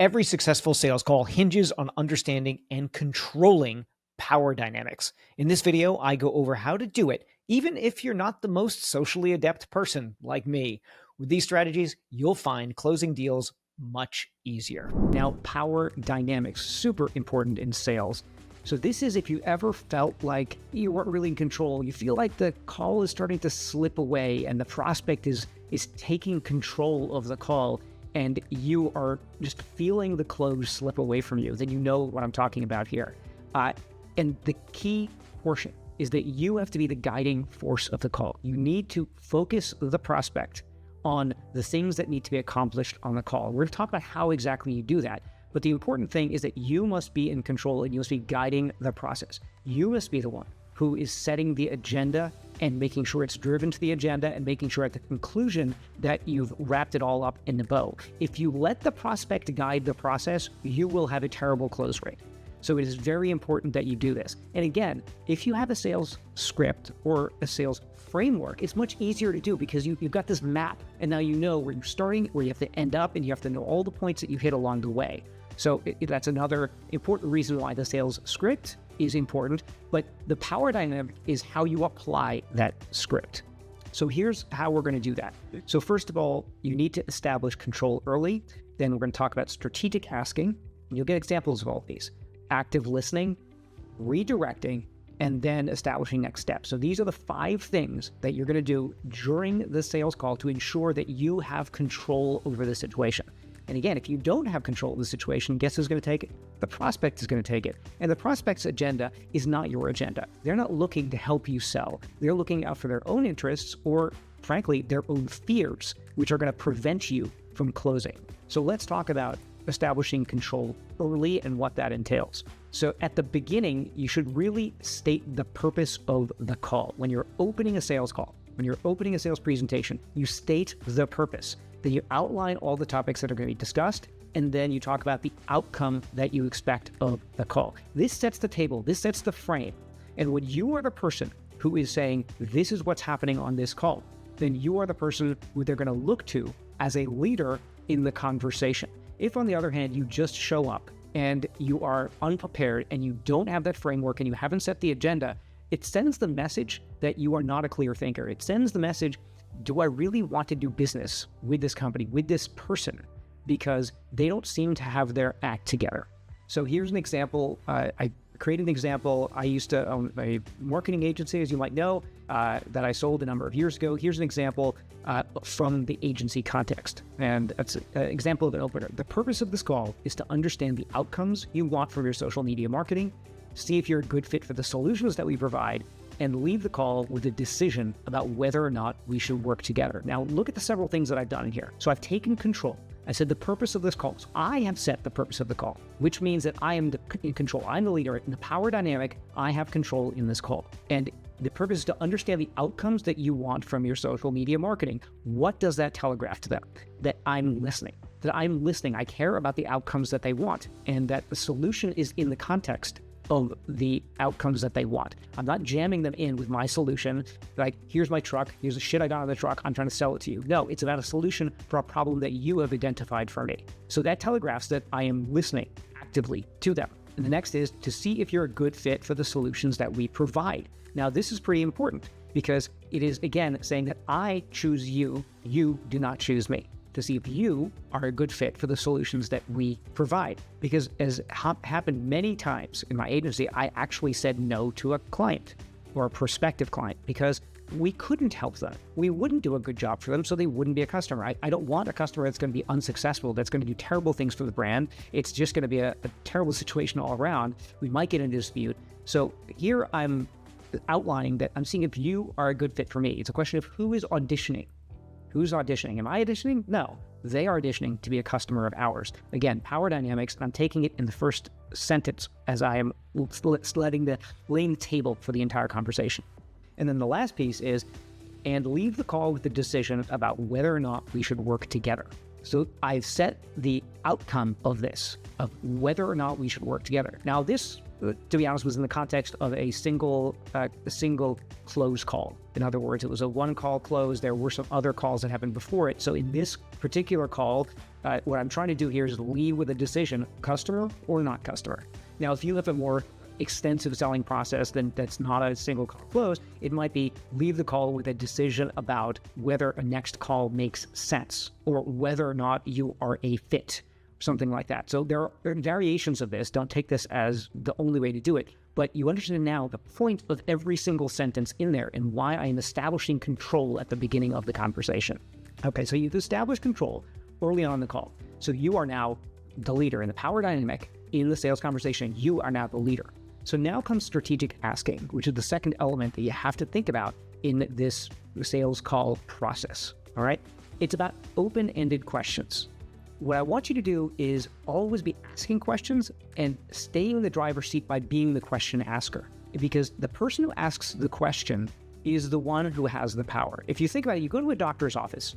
Every successful sales call hinges on understanding and controlling power dynamics. In this video, I go over how to do it, even if you're not the most socially adept person like me. With these strategies, you'll find closing deals much easier. Now, power dynamics, super important in sales. So this is if you ever felt like you weren't really in control, you feel like the call is starting to slip away and the prospect is taking control of the call, and you are just feeling the close slip away from you, then you know what I'm talking about here. And the key portion is that you have to be the guiding force of the call. You need to focus the prospect on the things that need to be accomplished on the call. We're going to talk about how exactly you do that. But the important thing is that you must be in control and you must be guiding the process. You must be the one who is setting the agenda and making sure it's driven to the agenda and making sure at the conclusion that you've wrapped it all up in the bow. If you let the prospect guide the process, you will have a terrible close rate. So it is very important that you do this. And again, if you have a sales script or a sales framework, it's much easier to do because you've got this map and now you know where you're starting, where you have to end up, and you have to know all the points that you hit along the way. So that's another important reason why the sales script is important, but the power dynamic is how you apply that script. So here's how we're going to do that. So first of all, you need to establish control early. Then we're going to talk about strategic asking, and you'll get examples of all of these. Active listening, redirecting, and then establishing next steps. So these are the 5 things that you're going to do during the sales call to ensure that you have control over the situation. And again, if you don't have control of the situation, guess who's going to take it? The prospect is going to take it. And the prospect's agenda is not your agenda. They're not looking to help you sell. They're looking out for their own interests or, frankly, their own fears, which are going to prevent you from closing. So let's talk about establishing control early and what that entails. So at the beginning, you should really state the purpose of the call. When you're opening a sales call, when you're opening a sales presentation, you state the purpose. Then you outline all the topics that are going to be discussed, and then you talk about the outcome that you expect of the call. This sets the table, this sets the frame. And when you are the person who is saying, this is what's happening on this call, then you are the person who they're going to look to as a leader in the conversation. If, on the other hand, you just show up and you are unprepared and you don't have that framework and you haven't set the agenda, it sends the message that you are not a clear thinker. It sends the message, do I really want to do business with this company, with this person? Because they don't seem to have their act together. So here's an example. I created an example. I used to own a marketing agency, as you might know, that I sold a number of years ago. Here's an example from the agency context. And that's an example of an opener. The purpose of this call is to understand the outcomes you want from your social media marketing, see if you're a good fit for the solutions that we provide, and leave the call with a decision about whether or not we should work together. Now, look at the several things that I've done in here. So I've taken control. I said the purpose of this call. So I have set the purpose of the call, which means that I am in control. I'm the leader. In the power dynamic, I have control in this call. And the purpose is to understand the outcomes that you want from your social media marketing. What does that telegraph to them? That I'm listening. That I'm listening. I care about the outcomes that they want, and that the solution is in the context of the outcomes that they want. I'm not jamming them in with my solution, like, here's my truck, here's the shit I got on the truck, I'm trying to sell it to you. No, it's about a solution for a problem that you have identified for me. So that telegraphs that I am listening actively to them. And the next is to see if you're a good fit for the solutions that we provide. Now, this is pretty important because it is, again, saying that I choose you, you do not choose me. To see if you are a good fit for the solutions that we provide. Because as happened many times in my agency, I actually said no to a client or a prospective client because we couldn't help them. We wouldn't do a good job for them, so they wouldn't be a customer. I don't want a customer that's going to be unsuccessful, that's going to do terrible things for the brand. It's just going to be a terrible situation all around. We might get into a dispute. So here I'm outlining that I'm seeing if you are a good fit for me. It's a question of who is auditioning. Who's auditioning? Am I auditioning? No, they are auditioning to be a customer of ours. Again, power dynamics, and I'm taking it in the first sentence as I am laying the table for the entire conversation. And then the last piece is, and leave the call with the decision about whether or not we should work together. So I've set the outcome of this, of whether or not we should work together. Now this, to be honest, was in the context of a single close call. In other words, it was a one call close. There were some other calls that happened before it. So in this particular call, what I'm trying to do here is leave with a decision, customer or not customer. Now, if you have a more extensive selling process, then that's not a single call close. It might be leave the call with a decision about whether a next call makes sense or whether or not you are a fit, something like that. So there are variations of this. Don't take this as the only way to do it, but you understand now the point of every single sentence in there and why I am establishing control at the beginning of the conversation. Okay, so you've established control early on in the call. So you are now the leader in the power dynamic in the sales conversation. You are now the leader. So now comes strategic asking, which is the second element that you have to think about in this sales call process. All right. It's about open-ended questions. What I want you to do is always be asking questions and staying in the driver's seat by being the question asker, because the person who asks the question is the one who has the power. If you think about it, you go to a doctor's office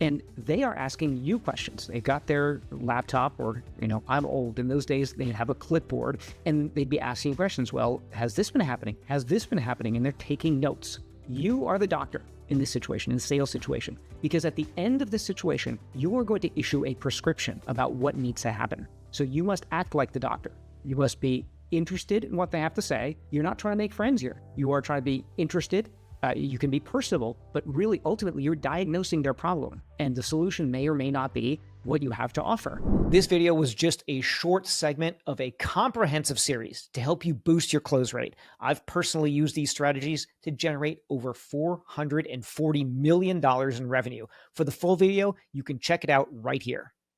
and they are asking you questions. They've got their laptop, or, I'm old. In those days, they'd have a clipboard and they'd be asking questions. Well, has this been happening? Has this been happening? And they're taking notes. You are the doctor in this situation, in the sales situation, because at the end of this situation, you are going to issue a prescription about what needs to happen. So you must act like the doctor. You must be interested in what they have to say. You're not trying to make friends here. You are trying to be interested. You can be personable, but really, ultimately, you're diagnosing their problem, and the solution may or may not be what you have to offer. This video was just a short segment of a comprehensive series to help you boost your close rate. I've personally used these strategies to generate over $440 million in revenue. For the full video, you can check it out right here.